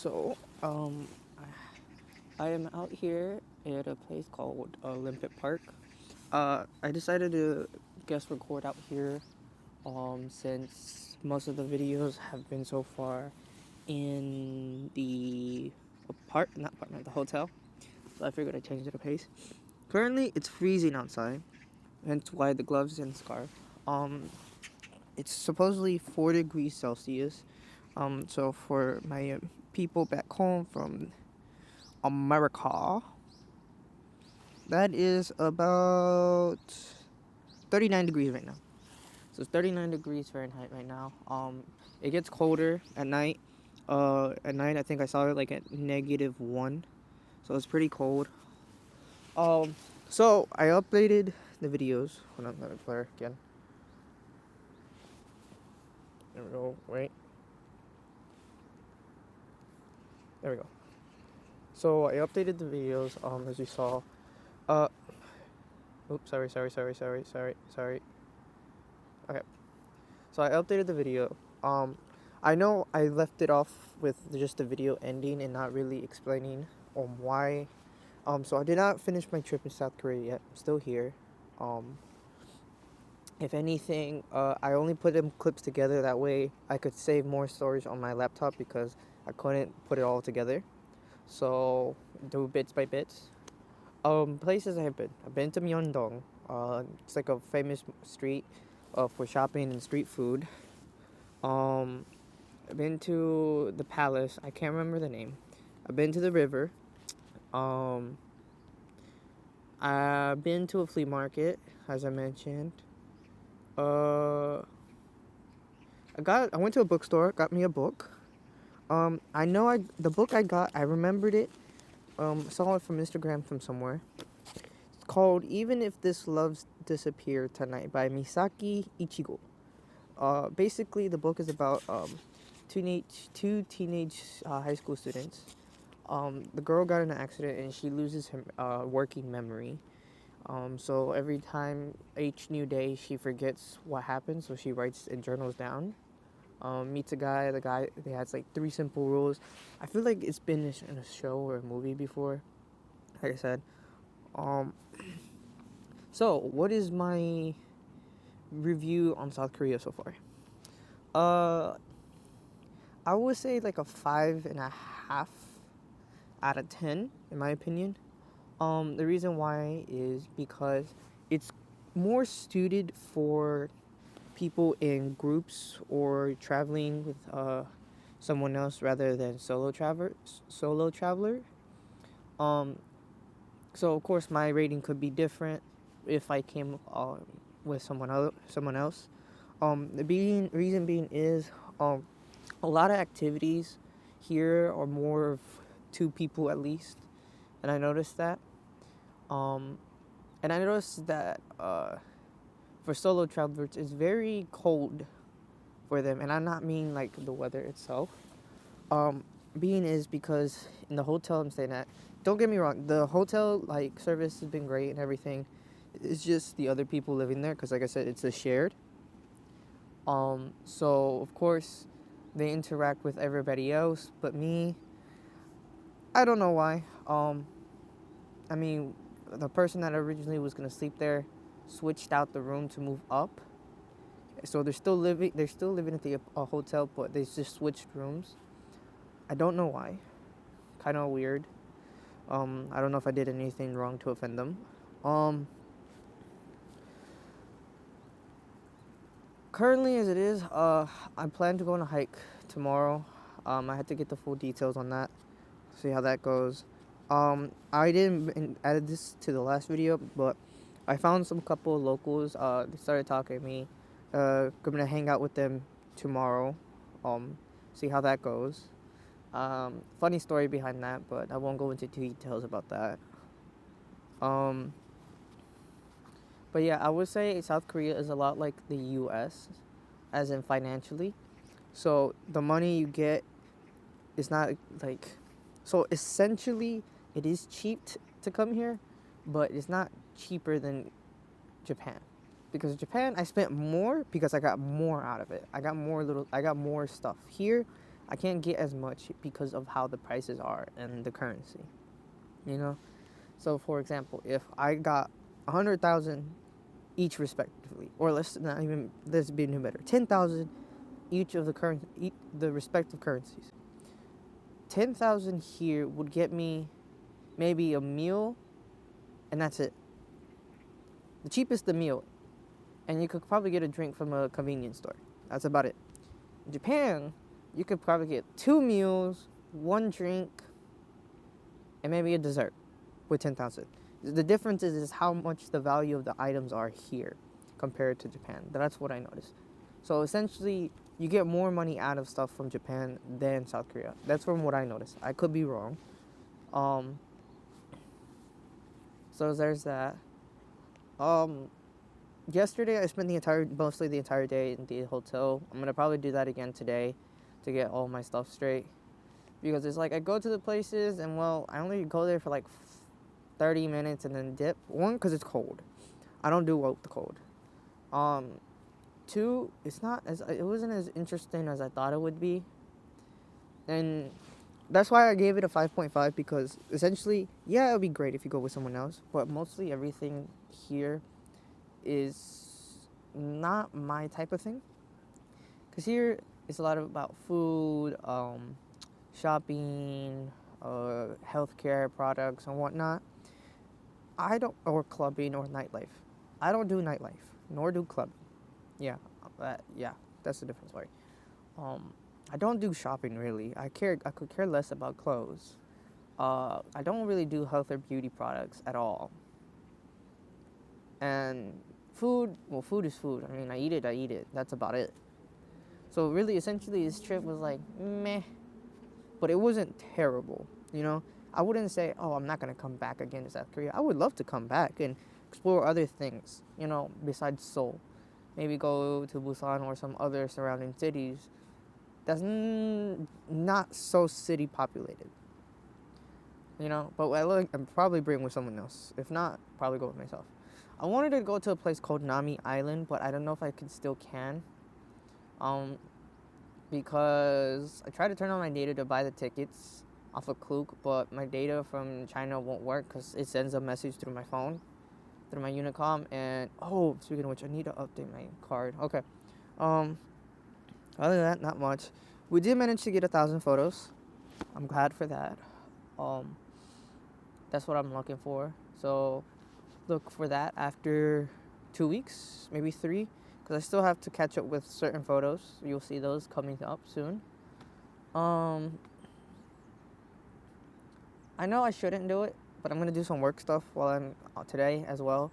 So, I am out here at a place called Olympic Park. I decided to guest record out here, since most of the videos have been so far in the not apartment, the hotel. So I figured I'd change the pace. Currently, it's freezing outside, hence why the gloves and scarf. It's supposedly 4 degrees Celsius. So for my people back home from America, that is about 39 degrees right now. So it's 39 degrees Fahrenheit right now. It gets colder at night. At night I think I saw it like at -1, so it's pretty cold. Um, so I updated the videos. Hold on, let me blur again. There we go. Wait. There we go. So I updated the videos. As you saw. Uh, Oops. Sorry. Okay. So I updated the video. I know I left it off with just the video ending and not really explaining why. So I did not finish my trip in South Korea yet. I'm still here. Um, if anything, I only put them clips together. That way I could save more storage on my laptop because I couldn't put it all together. So do bits by bits. Places I've been. I've been to Myeongdong. It's like a famous street for shopping and street food. Um, I've been to the palace. I can't remember the name. I've been to the river. Um, I've been to a flea market, as I mentioned. Uh, I went to a bookstore. Got me a book. The book I got. I remembered it. Saw it from Instagram from somewhere. It's called "Even If This Love's Disappear Tonight" by Misaki Ichigo. Basically, the book is about two teenage high school students. The girl got in an accident and she loses her working memory. So every time, each new day, she forgets what happened. So she writes and journals down. Meets a guy. The guy they has like 3 simple rules. I feel like it's been in a show or a movie before. Like I said. Um, so what is my review on South Korea so far? Uh, I would say like a 5.5 out of 10, in my opinion. The reason why is because it's more suited for people in groups or traveling with someone else rather than solo traveler. Um, so of course my rating could be different if I came with someone else. The reason being is a lot of activities here are more of 2 people at least, and I noticed that. Um, and I noticed that for solo travelers, it's very cold for them, and I'm not mean like the weather itself. Um, Being is because in the hotel I'm staying at, don't get me wrong, the hotel like service has been great and everything. It's just the other people living there, because like I said, it's a shared. So of course they interact with everybody else, but me, I don't know why. I mean, the person that originally was gonna sleep there switched out the room to move up. So they're still living. They're still living at the hotel, but they just switched rooms. I don't know why. Kind of weird. I don't know if I did anything wrong to offend them. Um, Currently, as it is, I plan to go on a hike tomorrow. I had to get the full details on that. See how that goes. I didn't add this to the last video, but I found some couple of locals. They started talking to me. Gonna hang out with them tomorrow. See how that goes. Funny story behind that, but I won't go into details about that. Um, but yeah, I would say South Korea is a lot like the U.S., as in financially. So the money you get is not like, so essentially it is cheap to come here, but it's not cheaper than Japan. Because Japan, I spent more because I got more out of it. I got more stuff. Here, I can't get as much because of how the prices are and the currency, you know? So, for example, if I got 100,000 each respectively, or let's be new better, 10,000 each of the respective currencies. 10,000 here would get me maybe a meal, and that's it. The cheapest the meal, and you could probably get a drink from a convenience store. That's about it. In Japan, you could probably get 2 meals, 1 drink, and maybe a dessert with 10,000. The difference is how much the value of the items are here compared to Japan. That's what I noticed. So essentially, you get more money out of stuff from Japan than South Korea. That's from what I noticed. I could be wrong. So there's that. Yesterday I spent mostly the entire day in the hotel. I'm gonna probably do that again today to get all my stuff straight. Because it's like I go to the places and I only go there for like 30 minutes and then dip. 1, because it's cold. I don't do well with the cold. 2, it wasn't as interesting as I thought it would be. And that's why I gave it a 5.5, because essentially, yeah, it would be great if you go with someone else, but mostly everything here is not my type of thing. Because here it's a lot about food, shopping, healthcare products and whatnot. Or clubbing or nightlife. I don't do nightlife, nor do clubbing. Yeah, that's the difference. Sorry. I don't do shopping really. I could care less about clothes. I don't really do health or beauty products at all. And food is food. I mean, I eat it. That's about it. So really, essentially, this trip was like meh, but it wasn't terrible. You know, I wouldn't say, oh, I'm not gonna come back again to South Korea. I would love to come back and explore other things. You know, besides Seoul. Maybe go to Busan or some other surrounding cities that's not so city populated. You know, but I'd probably bring with someone else. If not, probably go with myself. I wanted to go to a place called Nami Island, but I don't know if I can. Because I tried to turn on my data to buy the tickets off of Klook, but my data from China won't work because it sends a message through my phone, through my Unicom, and speaking of which, I need to update my card. Okay. Other than that, not much. We did manage to get 1,000 photos. I'm glad for that. That's what I'm looking for. So look for that after 2 weeks, maybe 3, because I still have to catch up with certain photos. You'll see those coming up soon. I know I shouldn't do it, but I'm gonna do some work stuff while I'm out today as well.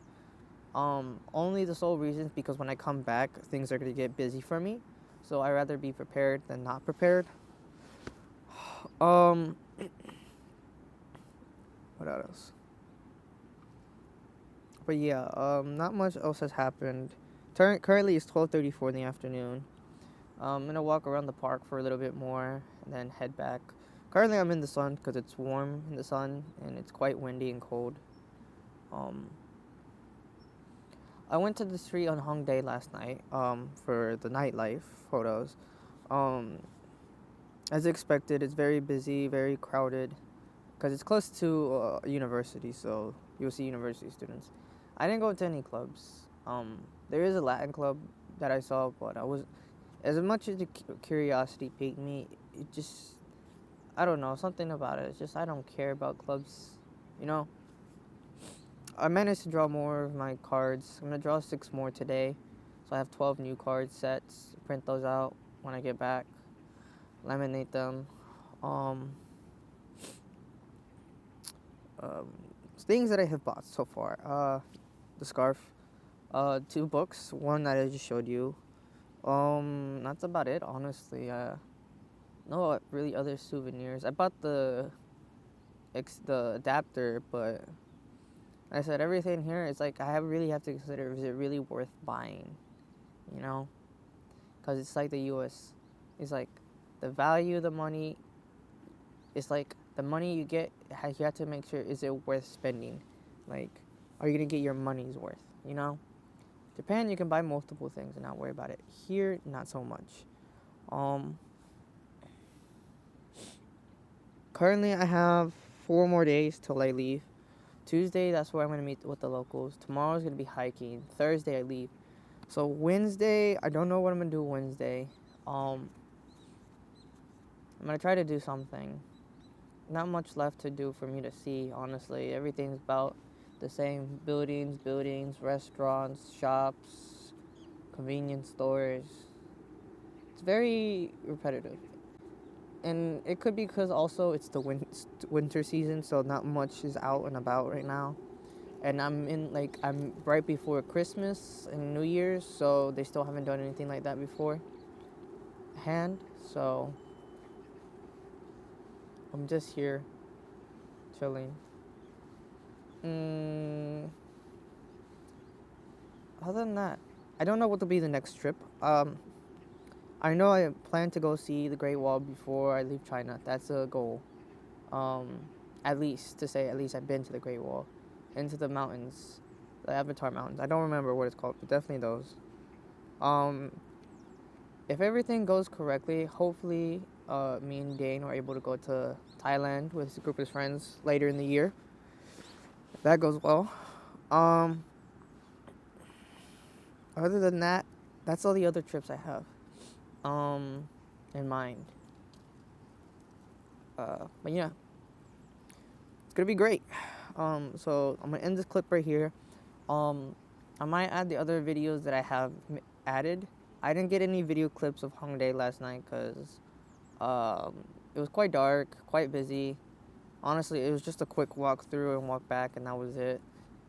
Only the sole reason is because when I come back, things are gonna get busy for me. So I'd rather be prepared than not prepared. What else? But yeah, not much else has happened. Currently it's 12:34 in the afternoon. I'm gonna walk around the park for a little bit more and then head back. Currently I'm in the sun because it's warm in the sun and it's quite windy and cold. I went to the street on Hongdae last night for the nightlife photos. As expected, it's very busy, very crowded because it's close to a university, so you'll see university students. I didn't go to any clubs. There is a Latin club that I saw, but as much as the curiosity piqued me, it just, I don't know, something about it. It's just I don't care about clubs, you know. I managed to draw more of my cards. I'm gonna draw 6 more today, so I have 12 new card sets. Print those out when I get back, laminate them. Things that I have bought so far. The scarf, 2 books, one that I just showed you. That's about it, honestly. No really other souvenirs. I bought the adapter, but I said everything here is like I really have to consider, is it really worth buying, you know? Because it's like the U.S. It's like the value of the money. It's like the money you get, you have to make sure, is it worth spending? Like, are you gonna get your money's worth, you know? Japan, you can buy multiple things and not worry about it. Here, not so much. currently I have 4 more days till I leave. Tuesday, that's where I'm gonna meet with the locals. Tomorrow's gonna be hiking. Thursday I leave. So Wednesday, I don't know what I'm gonna do Wednesday. I'm gonna try to do something. Not much left to do for me to see, honestly. Everything's about the same. Buildings, restaurants, shops, convenience stores. It's very repetitive. And it could be because also it's the winter season, so not much is out and about right now. And I'm right before Christmas and New Year's, so they still haven't done anything like that before hand. So I'm just here chilling. Other than that, I don't know what will be the next trip. I know I plan to go see the Great Wall before I leave China. That's a goal. At least I've been to the Great Wall, into the mountains, the Avatar Mountains. I don't remember what it's called, but definitely those. If everything goes correctly, hopefully, me and Dane are able to go to Thailand with a group of his friends later in the year. If that goes well. Other than that, that's all the other trips I have in mind. But yeah, it's gonna be great. So I'm gonna end this clip right here. I might add the other videos that I have added. I didn't get any video clips of Hongdae last night because it was quite dark, quite busy. Honestly, it was just a quick walk through and walk back, and that was it.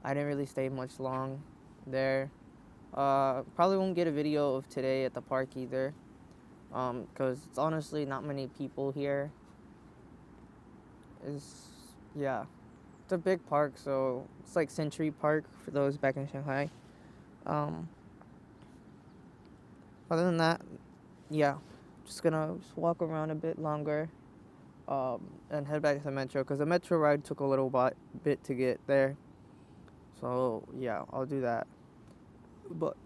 I didn't really stay much long there. Probably won't get a video of today at the park either, because it's honestly not many people here. It's a big park, so it's like Century Park for those back in Shanghai. Other than that, just gonna walk around a bit longer, and head back to the metro, because the metro ride took a little bit to get there. So yeah, I'll do that. But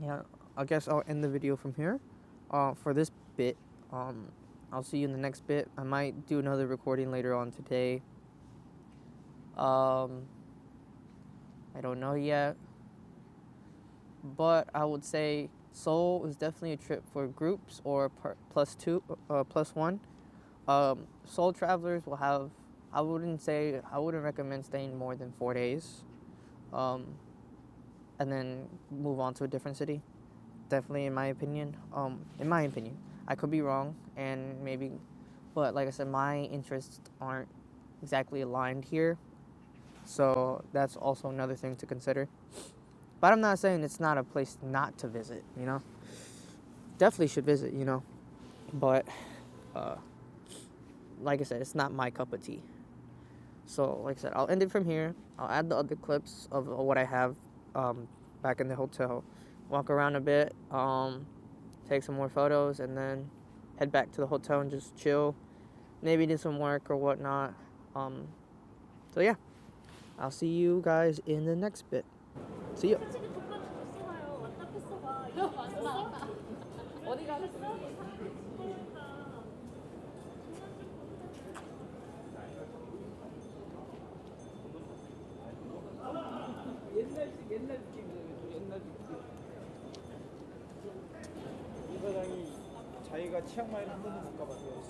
yeah, I guess I'll end the video from here. For this bit, I'll see you in the next bit. I might do another recording later on today. I don't know yet, but I would say Seoul is definitely a trip for groups or plus one. Seoul travelers will have. I wouldn't recommend staying more than 4 days, and then move on to a different city. Definitely, in my opinion. I could be wrong, and maybe, but like I said, my interests aren't exactly aligned here, so that's also another thing to consider. But I'm not saying it's not a place not to visit, Definitely should visit, But, like I said, it's not my cup of tea. So, like I said, I'll end it from here. I'll add the other clips of what I have back in the hotel. Walk around a bit, take some more photos, and then head back to the hotel and just chill. Maybe do some work or whatnot. So, yeah. I'll see you guys in the next bit. See ya. 이 사장이 자기가 치앙마이를 한 번도 못 가봤대요.